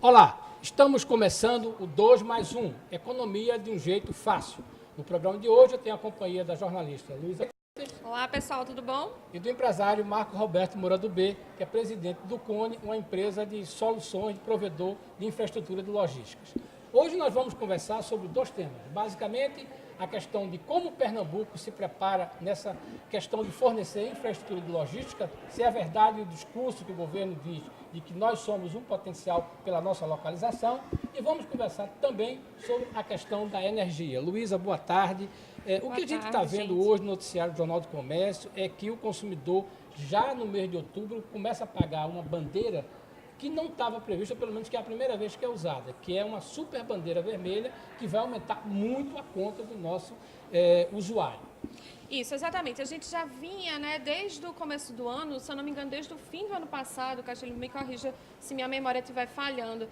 Olá, estamos começando o 2 mais 1, Economia de um Jeito Fácil. No programa de hoje eu tenho a companhia da jornalista Luísa. Olá pessoal, tudo bom? E do empresário Marco Roberto Moura do B, que é presidente do Cone, uma empresa de soluções de provedor de infraestrutura de logísticas. Hoje nós vamos conversar sobre 2 temas, basicamente a questão de como Pernambuco se prepara nessa questão de fornecer infraestrutura de logística, se é verdade o discurso que o governo diz de que nós somos um potencial pela nossa localização, e vamos conversar também sobre a questão da energia. Luísa, boa tarde. O que a gente está vendo hoje no noticiário do Jornal do Comércio é que o consumidor, já no mês de outubro, começa a pagar uma bandeira que não estava prevista, pelo menos que é a primeira vez que é usada, que é uma super bandeira vermelha que vai aumentar muito a conta do nosso usuário. Isso, exatamente. A gente já vinha, né, desde o começo do ano, se eu não me engano, desde o fim do ano passado, Castilho, me corrija se minha memória estiver falhando,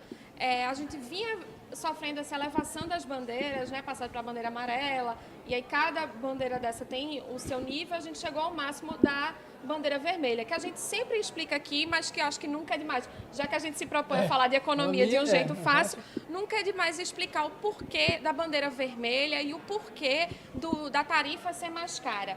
a gente vinha sofrendo essa elevação das bandeiras, né, passado para a bandeira amarela, e aí cada bandeira dessa tem o seu nível, a gente chegou ao máximo da bandeira vermelha, que a gente sempre explica aqui, mas que eu acho que nunca é demais, já que a gente se propõe a falar de economia de um jeito fácil, nunca é demais explicar o porquê da bandeira vermelha e o porquê da tarifa ser mais cara.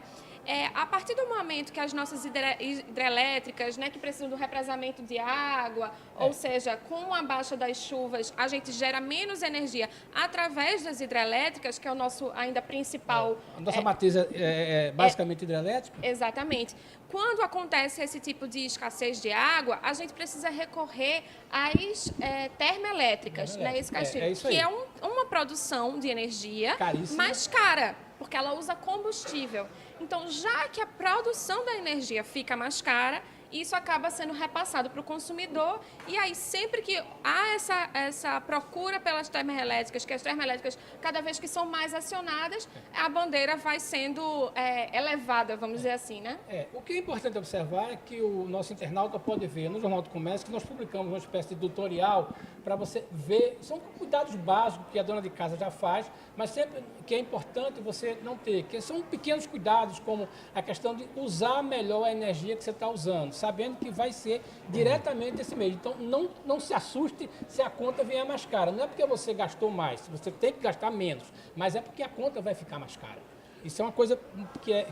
A partir do momento que as nossas hidrelétricas, né, que precisam do represamento de água, ou seja, com a baixa das chuvas, a gente gera menos energia através das hidrelétricas, que é o nosso ainda principal... A nossa matriz é basicamente hidrelétrica? Exatamente. Quando acontece esse tipo de escassez de água, a gente precisa recorrer às termoelétricas, né, esse Castilho, isso aí. que é uma produção de energia caríssima, mais cara, porque ela usa combustível. Então, já que a produção da energia fica mais cara, isso acaba sendo repassado para o consumidor, e aí sempre que há essa procura pelas termoelétricas, que as termoelétricas, cada vez que são mais acionadas, a bandeira vai sendo elevada, vamos dizer assim, né? O que é importante observar é que o nosso internauta pode ver no Jornal do Comércio que nós publicamos uma espécie de tutorial para você ver, são cuidados básicos que a dona de casa já faz, mas sempre que é importante você não ter, que são pequenos cuidados, como a questão de usar melhor a energia que você está usando, sabendo que vai ser diretamente esse mês. Então, não se assuste se a conta vier mais cara. Não é porque você gastou mais, você tem que gastar menos, mas é porque a conta vai ficar mais cara. Isso é uma coisa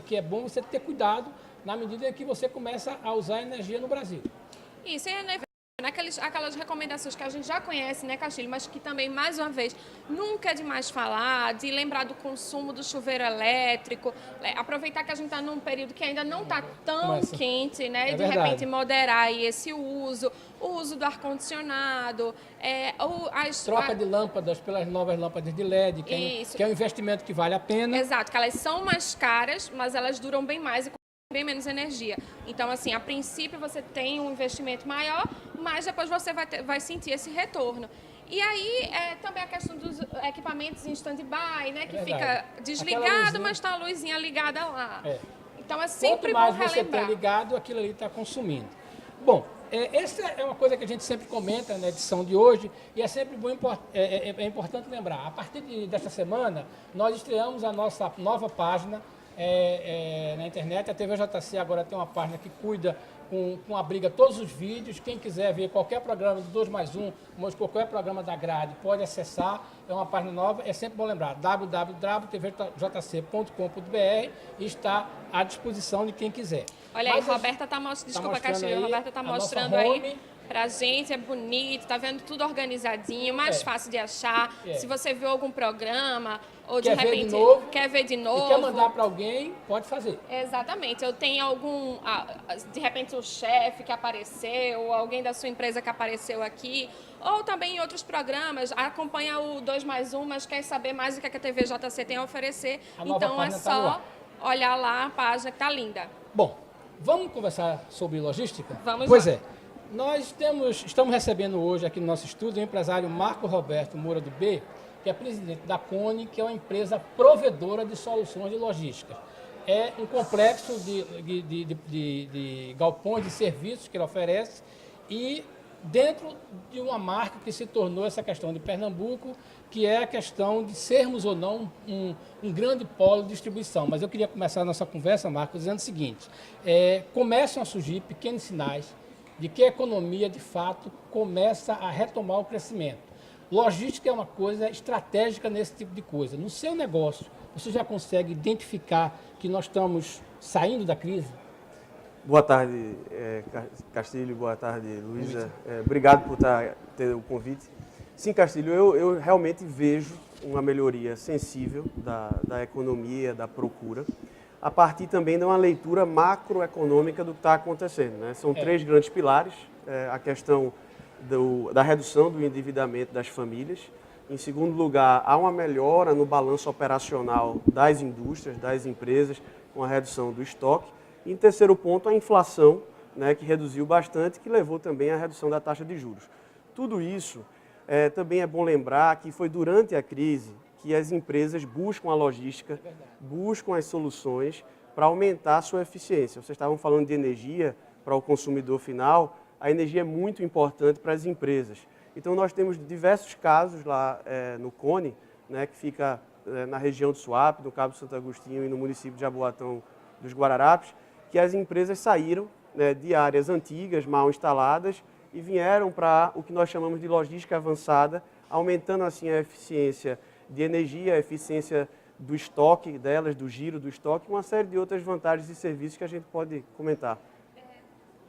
que é bom você ter cuidado na medida em que você começa a usar energia no Brasil. Isso, aquelas recomendações que a gente já conhece, né, Castilho, mas que também, mais uma vez, nunca é demais falar, de lembrar do consumo do chuveiro elétrico, aproveitar que a gente está num período que ainda não está tão quente, né, e de repente moderar aí esse o uso do ar-condicionado, troca de lâmpadas pelas novas lâmpadas de LED, que é um investimento que vale a pena. Exato, que elas são mais caras, mas elas duram bem mais e bem menos energia. Então, assim, a princípio você tem um investimento maior, mas depois você vai sentir esse retorno. E aí, também a questão dos equipamentos em stand-by, né, que fica desligado, mas está a luzinha ligada lá. Então, é sempre bom relembrar. Quanto mais você tem ligado, aquilo ali está consumindo. Bom, essa é uma coisa que a gente sempre comenta na edição de hoje, e é sempre é importante lembrar. A partir desta semana, nós estreamos a nossa nova página na internet. A TV JC agora tem uma página que cuida com abriga todos os vídeos. Quem quiser ver qualquer programa do 2 mais 1, qualquer programa da grade, pode acessar. É uma página nova, é sempre bom lembrar, www.tvjc.com.br, e está à disposição de quem quiser. Olha aí, Roberta está mostrando, desculpa, Castilho, Roberta está mostrando aí pra gente, é bonito, tá vendo tudo organizadinho, mais fácil de achar. Se você viu algum programa, ou de repente quer ver de novo. E quer mandar para alguém, pode fazer. Exatamente. Eu tenho algum, de repente o chefe que apareceu, ou alguém da sua empresa que apareceu aqui, ou também em outros programas, acompanha o 2 mais 1, mas quer saber mais do que a TV JC tem a oferecer. Então é só olhar lá a página que tá linda. Bom, Vamos conversar sobre logística? Vamos Pois lá. é. Nós estamos recebendo hoje aqui no nosso estúdio o empresário Marco Roberto Moura do B, que é presidente da Cone, que é uma empresa provedora de soluções de logística. É um complexo de galpões de serviços que ele oferece e dentro de uma marca que se tornou essa questão de Pernambuco, que é a questão de sermos ou não um grande polo de distribuição. Mas eu queria começar a nossa conversa, Marco, dizendo o seguinte, começam a surgir pequenos sinais de que a economia, de fato, começa a retomar o crescimento. Logística é uma coisa estratégica nesse tipo de coisa. No seu negócio, você já consegue identificar que nós estamos saindo da crise? Boa tarde, Castilho. Boa tarde, Luísa. Obrigado por ter o convite. Sim, Castilho, eu realmente vejo uma melhoria sensível da economia, da procura, a partir também de uma leitura macroeconômica do que está acontecendo, né? São três grandes pilares, a questão da redução do endividamento das famílias. Em segundo lugar, há uma melhora no balanço operacional das indústrias, das empresas, com a redução do estoque. E em terceiro ponto, a inflação, né, que reduziu bastante, que levou também à redução da taxa de juros. Tudo isso também é bom lembrar que foi durante a crise que as empresas buscam a logística, buscam as soluções para aumentar a sua eficiência. Vocês estavam falando de energia para o consumidor final, a energia é muito importante para as empresas. Então nós temos diversos casos lá no Cone, né, que fica na região de Suape, no Cabo Santo Agostinho e no município de Jaboatão dos Guararapes, que as empresas saíram, né, de áreas antigas, mal instaladas, e vieram para o que nós chamamos de logística avançada, aumentando assim a eficiência de energia, a eficiência do estoque delas, do giro do estoque, uma série de outras vantagens e serviços que a gente pode comentar.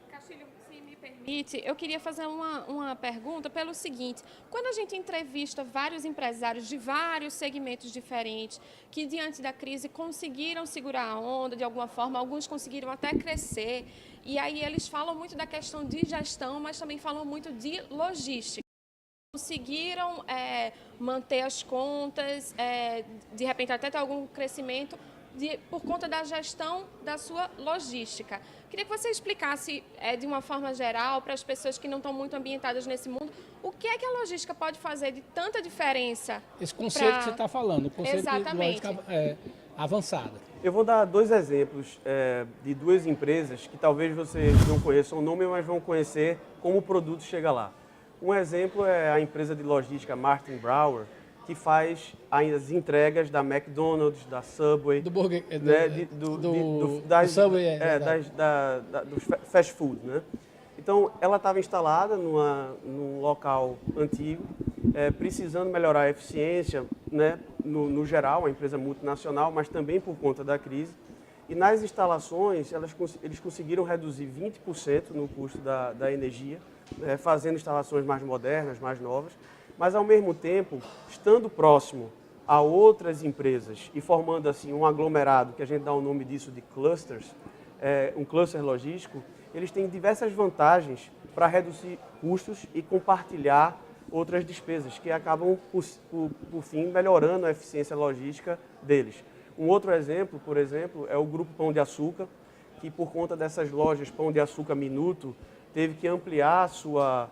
Castilho, se me permite, eu queria fazer uma pergunta pelo seguinte: quando a gente entrevista vários empresários de vários segmentos diferentes, que diante da crise conseguiram segurar a onda de alguma forma, alguns conseguiram até crescer, e aí eles falam muito da questão de gestão, mas também falam muito de logística. Conseguiram manter as contas, de repente até ter algum crescimento por conta da gestão da sua logística. Queria que você explicasse de uma forma geral para as pessoas que não estão muito ambientadas nesse mundo, o que é que a logística pode fazer de tanta diferença? Esse conceito que você está falando, o conceito Exatamente. de logística avançada. Eu vou dar dois exemplos de duas empresas que talvez vocês não conheçam o nome, mas vão conhecer como o produto chega lá. Um exemplo é a empresa de logística Martin Brower, que faz as entregas da McDonald's, da Subway, Do Burger, né, do Subway, dos fast food, né? Então, ela estava instalada num local antigo, precisando melhorar a eficiência, né, no geral, uma empresa multinacional, mas também por conta da crise. E nas instalações, eles conseguiram reduzir 20% no custo da energia, fazendo instalações mais modernas, mais novas, mas ao mesmo tempo, estando próximo a outras empresas e formando assim um aglomerado, que a gente dá o nome disso de clusters, um cluster logístico, eles têm diversas vantagens para reduzir custos e compartilhar outras despesas, que acabam, por fim, melhorando a eficiência logística deles. Um outro exemplo, por exemplo, é o Grupo Pão de Açúcar, que por conta dessas lojas Pão de Açúcar Minuto, teve que ampliar a sua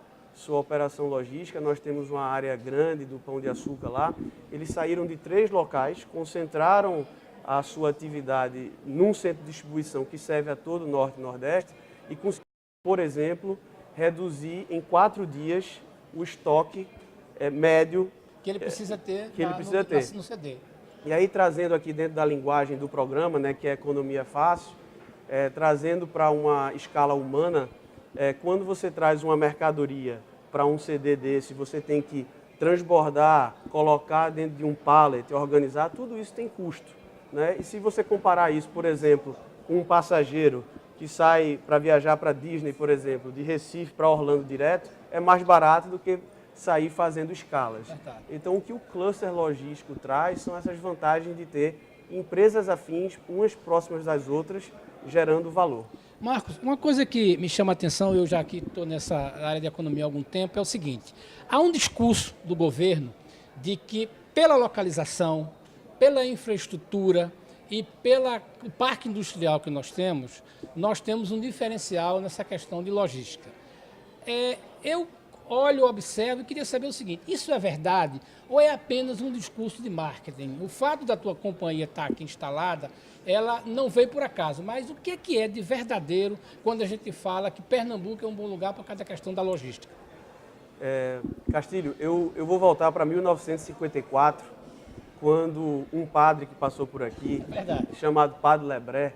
operação logística. Nós temos uma área grande do Pão de Açúcar lá. Eles saíram de 3 locais, concentraram a sua atividade num centro de distribuição que serve a todo o Norte e Nordeste e conseguiram, por exemplo, reduzir em 4 dias o estoque médio que ele precisa ter, no CD. E aí, trazendo aqui dentro da linguagem do programa, né, que é Economia Fácil, trazendo para uma escala humana, quando você traz uma mercadoria para um CD desse, você tem que transbordar, colocar dentro de um pallet, organizar, tudo isso tem custo, né? E se você comparar isso, por exemplo, com um passageiro que sai para viajar para Disney, por exemplo, de Recife para Orlando direto, é mais barato do que sair fazendo escalas. Então, o que o cluster logístico traz são essas vantagens de ter empresas afins, umas próximas das outras, gerando valor. Marcos, uma coisa que me chama a atenção, eu já aqui estou nessa área de economia há algum tempo, é o seguinte: há um discurso do governo de que pela localização, pela infraestrutura, e pelo parque industrial que nós temos um diferencial nessa questão de logística. Eu olho, observo e queria saber o seguinte, isso é verdade ou é apenas um discurso de marketing? O fato da tua companhia estar aqui instalada, ela não veio por acaso, mas o que é de verdadeiro quando a gente fala que Pernambuco é um bom lugar por causa da questão da logística? Castilho, eu vou voltar para 1954, quando um padre que passou por aqui, chamado Padre Lebré,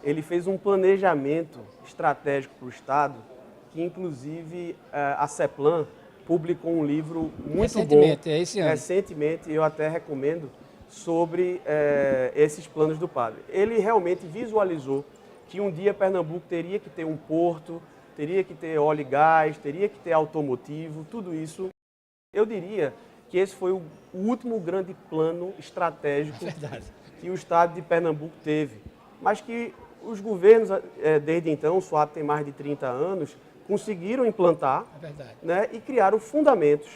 ele fez um planejamento estratégico para o Estado, que inclusive a CEPLAN publicou um livro muito bom, recentemente, eu até recomendo, sobre esses planos do padre. Ele realmente visualizou que um dia Pernambuco teria que ter um porto, teria que ter óleo e gás, teria que ter automotivo, tudo isso. Eu diria que esse foi o último grande plano estratégico que o Estado de Pernambuco teve, mas que os governos, desde então, o SWAP tem mais de 30 anos, conseguiram implantar né, e criaram fundamentos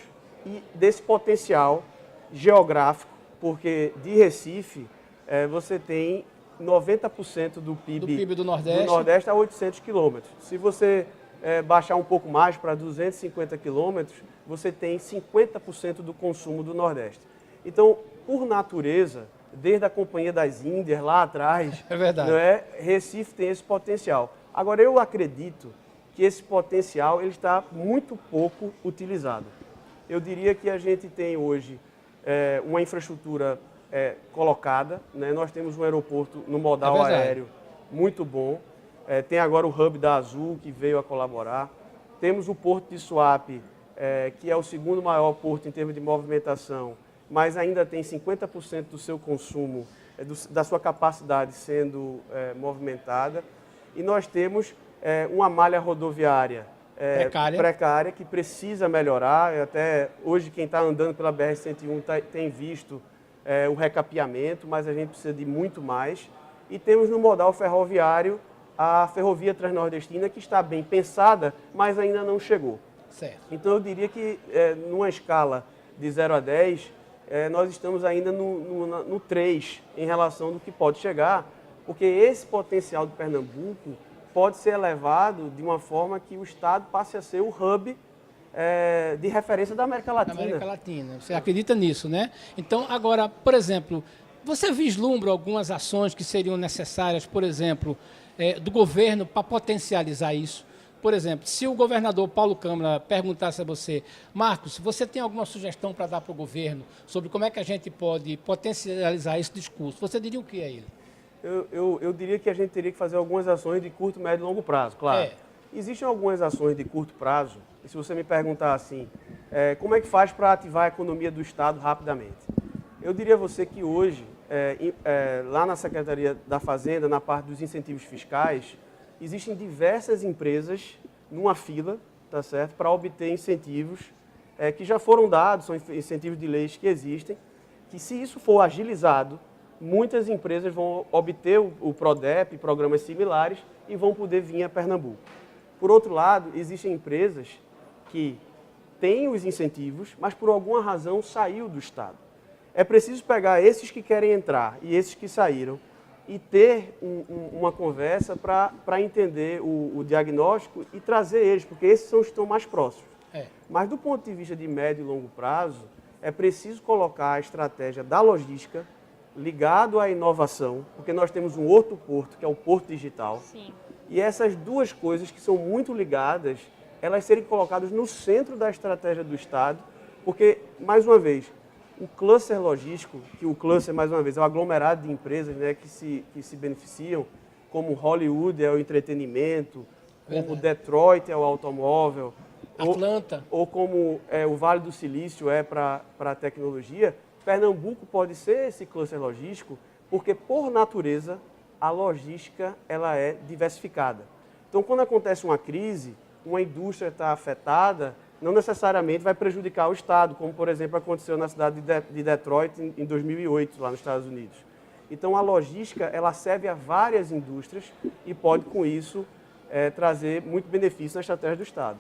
desse potencial geográfico, porque de Recife você tem 90% do PIB do Nordeste a 800 quilômetros. Se você baixar um pouco mais para 250 quilômetros, você tem 50% do consumo do Nordeste. Então, por natureza, desde a Companhia das Índias, lá atrás, Recife tem esse potencial. Agora, eu acredito que esse potencial ele está muito pouco utilizado. Eu diria que a gente tem hoje uma infraestrutura colocada, né? Nós temos um aeroporto no modal aéreo muito bom, tem agora o hub da Azul que veio a colaborar, temos o porto de Suape, que é o segundo maior porto em termos de movimentação, mas ainda tem 50% do seu consumo, da sua capacidade sendo movimentada, e nós temos uma malha rodoviária precária que precisa melhorar. Até hoje quem está andando pela BR-101 tem visto o recapeamento, mas a gente precisa de muito mais. E temos no modal ferroviário a Ferrovia Transnordestina, que está bem pensada, mas ainda não chegou. Então eu diria que numa escala de 0 a 10, nós estamos ainda no 3 em relação do que pode chegar, porque esse potencial de Pernambuco pode ser elevado de uma forma que o Estado passe a ser o hub de referência da América Latina. Você acredita nisso, né? Então, agora, por exemplo, você vislumbra algumas ações que seriam necessárias, por exemplo, do governo para potencializar isso? Por exemplo, se o governador Paulo Câmara perguntasse a você, Marcos, você tem alguma sugestão para dar para o governo sobre como é que a gente pode potencializar esse discurso, você diria o que a ele? Eu diria que a gente teria que fazer algumas ações de curto, médio e longo prazo, claro. Existem algumas ações de curto prazo, e se você me perguntar assim, como é que faz para ativar a economia do Estado rapidamente? Eu diria a você que hoje, lá na Secretaria da Fazenda, na parte dos incentivos fiscais, existem diversas empresas numa fila, tá certo, para obter incentivos que já foram dados, são incentivos de leis que existem, que se isso for agilizado, muitas empresas vão obter o PRODEP, programas similares, e vão poder vir a Pernambuco. Por outro lado, existem empresas que têm os incentivos, mas por alguma razão saiu do Estado. É preciso pegar esses que querem entrar e esses que saíram e ter uma conversa para entender o diagnóstico e trazer eles, porque esses são os que estão mais próximos. Mas do ponto de vista de médio e longo prazo, é preciso colocar a estratégia da logística ligado à inovação, porque nós temos um outro porto, que é o Porto Digital. Sim. E essas duas coisas que são muito ligadas, elas serem colocadas no centro da estratégia do Estado, porque, mais uma vez, o cluster logístico, que o cluster, mais uma vez, é um aglomerado de empresas, né, que se beneficiam, como Hollywood é o entretenimento, como Detroit é o automóvel, Atlanta, ou como o Vale do Silício é para a tecnologia. Pernambuco pode ser esse cluster logístico, porque, por natureza, a logística ela é diversificada. Então, quando acontece uma crise, uma indústria está afetada, não necessariamente vai prejudicar o Estado, como, por exemplo, aconteceu na cidade de Detroit em 2008, lá nos Estados Unidos. Então, a logística ela serve a várias indústrias e pode, com isso, trazer muito benefício na estratégia do Estado.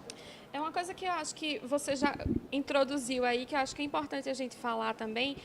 É uma coisa que eu acho que você já introduziu aí, que eu acho que é importante a gente falar também,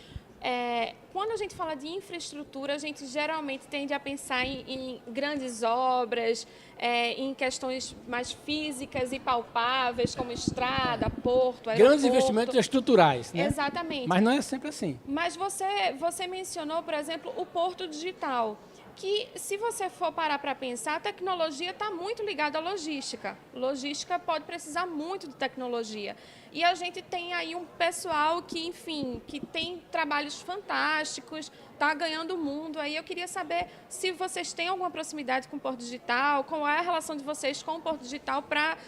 Quando a gente fala de infraestrutura, a gente geralmente tende a pensar em grandes obras, em questões mais físicas e palpáveis, como estrada, porto, aeroporto. Grandes investimentos estruturais, né? Exatamente. Mas não é sempre assim. Mas você mencionou, por exemplo, o Porto Digital, que, se você for parar para pensar, a tecnologia está muito ligada à logística. Logística pode precisar muito de tecnologia. E a gente tem aí um pessoal que, enfim, que tem trabalhos fantásticos, está ganhando o mundo. Aí eu queria saber se vocês têm alguma proximidade com o Porto Digital, qual é a relação de vocês com o Porto Digital para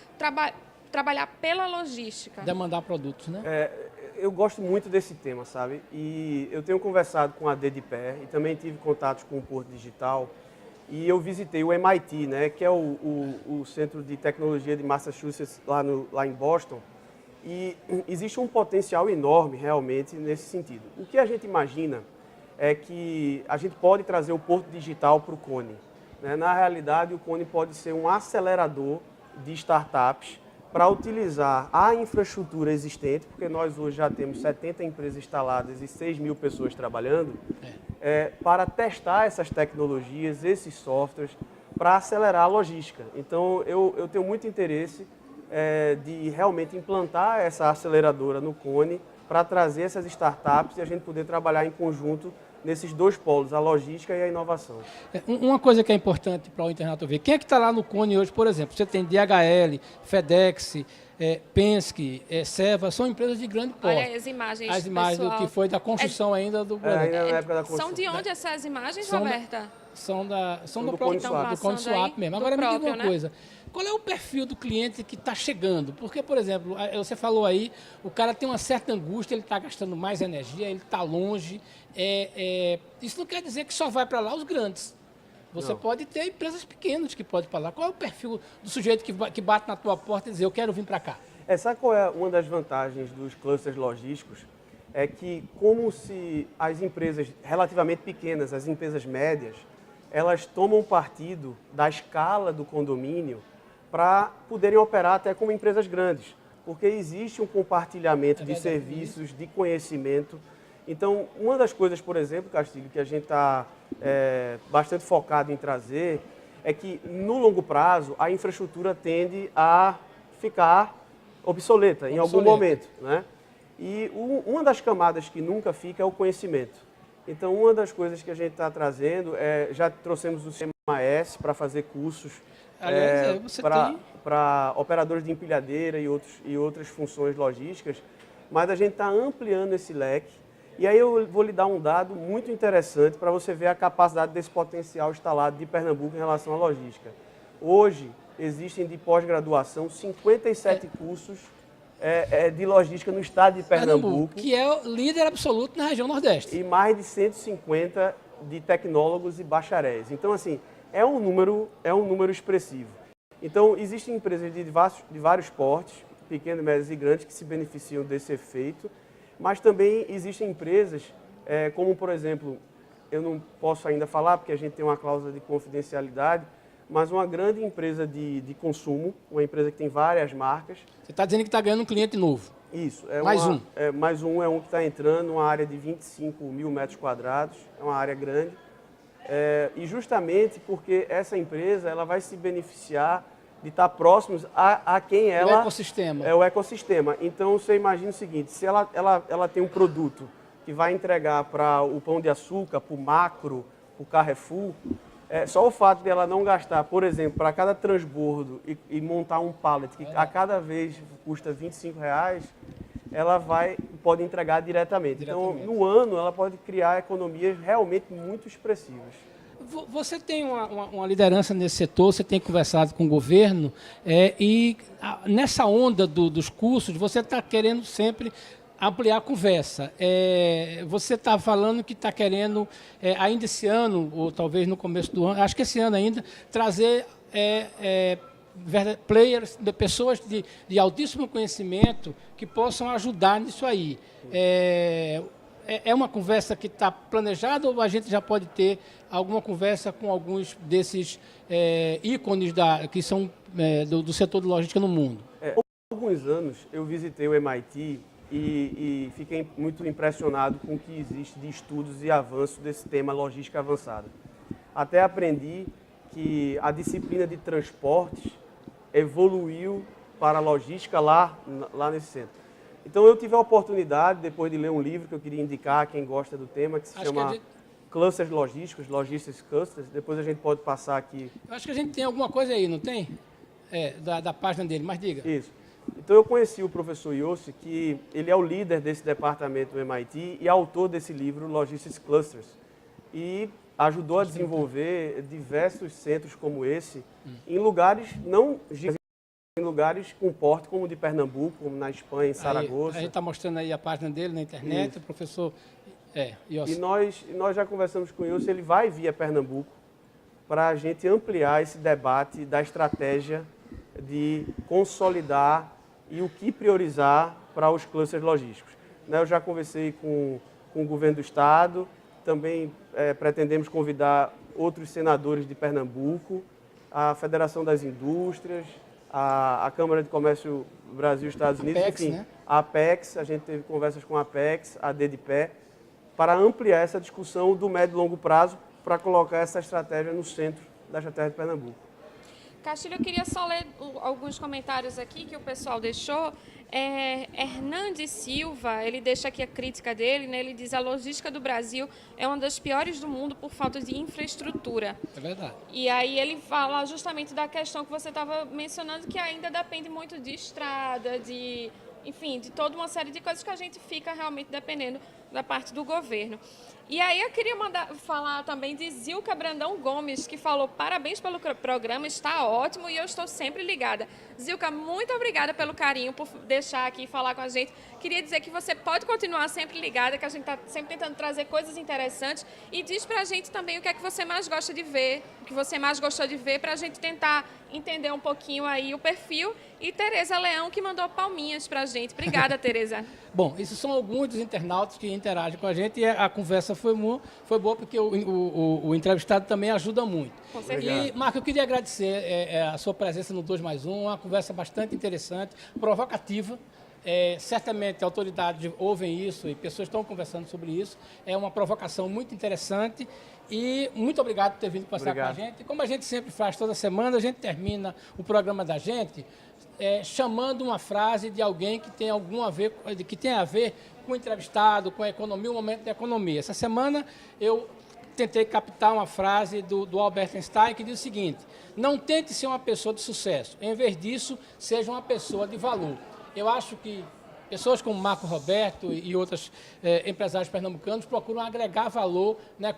trabalhar pela logística. Demandar produtos, né? Eu gosto muito desse tema, sabe? E eu tenho conversado com a DDPR e também tive contatos com o Porto Digital. E eu visitei o MIT, né, que é o Centro de Tecnologia de Massachusetts, lá em Boston. E existe um potencial enorme, realmente, nesse sentido. O que a gente imagina é que a gente pode trazer o Porto Digital para o Cone, né? Na realidade, o Cone pode ser um acelerador de startups para utilizar a infraestrutura existente, porque nós hoje já temos 70 empresas instaladas e 6 mil pessoas trabalhando, para testar essas tecnologias, esses softwares, para acelerar a logística. Então, eu tenho muito interesse de realmente implantar essa aceleradora no Cone para trazer essas startups e a gente poder trabalhar em conjunto nesses dois polos, a logística e a inovação. Uma coisa que é importante para o internauta ver, quem é que está lá no Cone hoje, por exemplo? Você tem DHL, FedEx, Penske, Seva, são empresas de grande porte. Olha as imagens, as imagens do que foi da construção ainda do ainda na época da construção. São de onde essas imagens, Roberta? São do Cone Swap mesmo. Agora me diga uma né? coisa, qual é o perfil do cliente que está chegando? Porque, por exemplo, você falou aí, o cara tem uma certa angústia, ele está gastando mais energia, ele está longe. Isso não quer dizer que só vai para lá os grandes. Você pode ter empresas pequenas que podem ir para lá. Qual é o perfil do sujeito que bate na tua porta e diz, eu quero vir para cá? Sabe qual é uma das vantagens dos clusters logísticos? É que, como se as empresas relativamente pequenas, as empresas médias, elas tomam partido da escala do condomínio para poderem operar até como empresas grandes, porque existe um compartilhamento de serviços, de conhecimento. Então, uma das coisas, por exemplo, Castilho, que a gente está bastante focado em trazer, é que, no longo prazo, a infraestrutura tende a ficar obsoleta em algum momento, né? E uma das camadas que nunca fica é o conhecimento. Então, uma das coisas que a gente está trazendo já trouxemos o CMAS para fazer cursos para operadores de empilhadeira e outras funções logísticas, mas a gente está ampliando esse leque. E aí eu vou lhe dar um dado muito interessante para você ver a capacidade desse potencial instalado de Pernambuco em relação à logística. Hoje, existem de pós-graduação 57 cursos de logística no estado de Pernambuco. Que é o líder absoluto na região Nordeste. E mais de 150 de tecnólogos e bacharéis. Então, assim, é um número expressivo. Então, existem empresas de vários portes, pequenas, médias e grandes, que se beneficiam desse efeito, mas também existem empresas, como, por exemplo, eu não posso ainda falar, porque a gente tem uma cláusula de confidencialidade, mas uma grande empresa de consumo, uma empresa que tem várias marcas. Você está dizendo que está ganhando um cliente novo. Isso. Mais um é um que está entrando, uma área de 25 mil metros quadrados, é uma área grande. E justamente porque essa empresa ela vai se beneficiar de estar próximos a quem ela... O ecossistema. É o ecossistema. Então, você imagina o seguinte, se ela tem um produto que vai entregar para o Pão de Açúcar, para o Macro, para o Carrefour, só o fato de ela não gastar, por exemplo, para cada transbordo e montar um pallet, que a cada vez custa R$25, ela pode entregar diretamente. Então, no ano, ela pode criar economias realmente muito expressivas. Você tem uma liderança nesse setor, você tem conversado com o governo, e nessa onda dos cursos, você está querendo sempre ampliar a conversa. Você está falando que está querendo, ainda esse ano, ou talvez no começo do ano, acho que esse ano ainda, trazer players, pessoas de altíssimo conhecimento que possam ajudar nisso aí. É uma conversa que está planejada ou a gente já pode ter alguma conversa com alguns desses ícones que são do setor de logística no mundo? Há alguns anos eu visitei o MIT e fiquei muito impressionado com o que existe de estudos e avanços desse tema logística avançada. Até aprendi que a disciplina de transportes evoluiu para a logística lá nesse centro. Então eu tive a oportunidade, depois de ler um livro que eu queria indicar a quem gosta do tema, que se chama Clusters Logísticos, Logistics Clusters. Depois a gente pode passar aqui. Eu acho que a gente tem alguma coisa aí, não tem? Da página dele, mas diga. Isso. Então eu conheci o professor Yossi, que ele é o líder desse departamento do MIT e autor desse livro, Logistics Clusters. E ajudou a desenvolver diversos centros como esse, em lugares não gigantes, em lugares com porte como o de Pernambuco, como na Espanha, em Saragoça. A gente está mostrando aí a página dele na internet, Isso. O professor Yossi. E nós já conversamos com o Yossi, ele vai vir a Pernambuco para a gente ampliar esse debate da estratégia de consolidar e o que priorizar para os clusters logísticos. Eu já conversei com o governo do estado, também pretendemos convidar outros senadores de Pernambuco, a Federação das Indústrias, a Câmara de Comércio Brasil-Estados Unidos, Apex, enfim, né? a Apex, a gente teve conversas com a Apex, a DDPE, para ampliar essa discussão do médio e longo prazo, para colocar essa estratégia no centro da estratégia de Pernambuco. Castilho, eu queria só ler alguns comentários aqui que o pessoal deixou. Hernandes Silva, ele deixa aqui a crítica dele, né? Ele diz: a logística do Brasil é uma das piores do mundo por falta de infraestrutura. É verdade. E aí ele fala justamente da questão que você estava mencionando, que ainda depende muito de estrada, enfim, de toda uma série de coisas que a gente fica realmente dependendo da parte do governo. E aí eu queria falar também de Zilka Brandão Gomes, que falou: parabéns pelo programa, está ótimo e eu estou sempre ligada. Zilka, muito obrigada pelo carinho, por deixar aqui e falar com a gente. Queria dizer que você pode continuar sempre ligada, que a gente está sempre tentando trazer coisas interessantes. E diz pra gente também o que é que você mais gosta de ver, o que você mais gostou de ver, pra gente tentar entender um pouquinho aí o perfil. E Tereza Leão, que mandou palminhas pra gente. Obrigada, Tereza. Bom, esses são alguns dos internautas que interagem com a gente e a conversa foi boa porque o entrevistado também ajuda muito. Com certeza. E, Marco, eu queria agradecer a sua presença no 2+1, uma conversa bastante interessante, provocativa. Certamente autoridades ouvem isso e pessoas estão conversando sobre isso. É uma provocação muito interessante e muito obrigado por ter vindo conversar com a gente. E como a gente sempre faz toda semana, a gente termina o programa da gente chamando uma frase de alguém que tem a ver com o entrevistado, com a economia, o momento da economia. Essa semana eu tentei captar uma frase do Albert Einstein que diz o seguinte: não tente ser uma pessoa de sucesso, em vez disso, seja uma pessoa de valor. Eu acho que pessoas como Marco Roberto e outros empresários pernambucanos procuram agregar valor na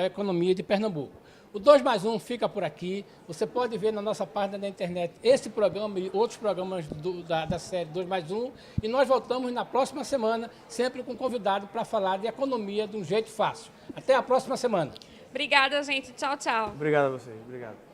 economia de Pernambuco. O 2+1 fica por aqui. Você pode ver na nossa página da internet esse programa e outros programas da série 2+1. E nós voltamos na próxima semana, sempre com convidado para falar de economia de um jeito fácil. Até a próxima semana. Obrigada, gente. Tchau, tchau. Obrigado a vocês. Obrigado.